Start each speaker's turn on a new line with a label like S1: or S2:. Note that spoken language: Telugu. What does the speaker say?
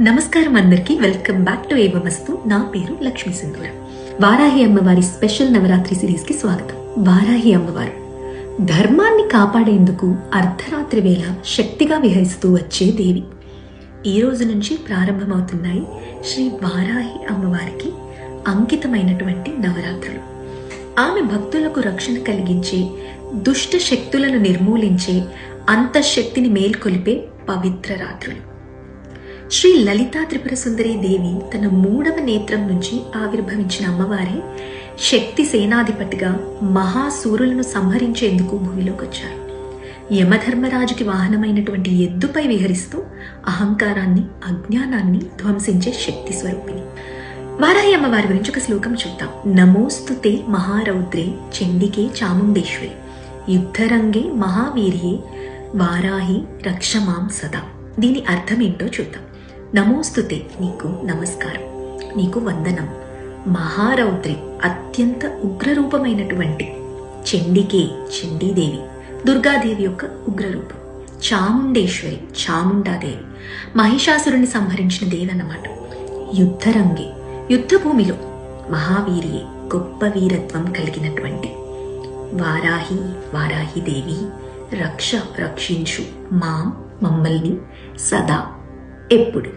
S1: నమస్కారం అందరికీ, వెల్కమ్ బ్యాక్ టు ఏవమస్తు. నా పేరు లక్ష్మీ సింధూర. వారాహి అమ్మవారి స్పెషల్ నవరాత్రి సిరీస్ కి స్వాగతం. వారాహి అమ్మవారు ధర్మాన్ని కాపాడేందుకు అర్ధరాత్రి వేళ శక్తిగా విహరిస్తూ వచ్చే దేవి. ఈ రోజు నుంచి ప్రారంభమవుతున్నాయి శ్రీ వారాహి అమ్మవారికి అంకితమైనటువంటి నవరాత్రులు. ఆమె భక్తులకు రక్షణ కలిగించే, దుష్ట శక్తులను నిర్మూలించే, అంతఃశక్తిని మేల్కొలిపే పవిత్ర రాత్రులు. శ్రీ లలితా త్రిపుర సుందరి దేవి తన 3వ నేత్రం నుంచి ఆవిర్భవించిన అమ్మవారే శక్తి సేనాధిపతిగా మహాసూరులను సంహరించేందుకు భూమిలోకి వచ్చారు. యమధర్మరాజుకి వాహనమైనటువంటి ఎద్దుపై విహరిస్తూ అహంకారాన్ని, అజ్ఞానాన్ని ధ్వంసించే శక్తి స్వరూపిణి. వారాహి అమ్మవారి గురించి ఒక శ్లోకం చూద్దాం. నమోస్తుతే మహారౌద్రే చండికే చాముండేశ్వరి యుద్ధరంగే మహావీర్యే వారాహి రక్షమాం సదా. దీని అర్థం ఏంటో చూద్దాం. నమోస్తుతే, నీకు నమస్కారం, నీకు వందనం. మహారౌద్రి, అత్యంత ఉగ్రరూపమైనటువంటి. చండికే, చండీదేవి, దుర్గాదేవి యొక్క ఉగ్రరూపం. చాముండేశ్వరి, చాముండాదేవి, మహిషాసురుని సంహరించిన దేవి అన్నమాట. యుద్ధరంగే, యుద్ధభూమిలో. మహావీర్యే, గొప్ప వీరత్వం కలిగినటువంటి. వారాహి, వారాహిదేవి, రక్ష, రక్షించు, మాం, మమ్మల్ని, సదా, ఎప్పుడు.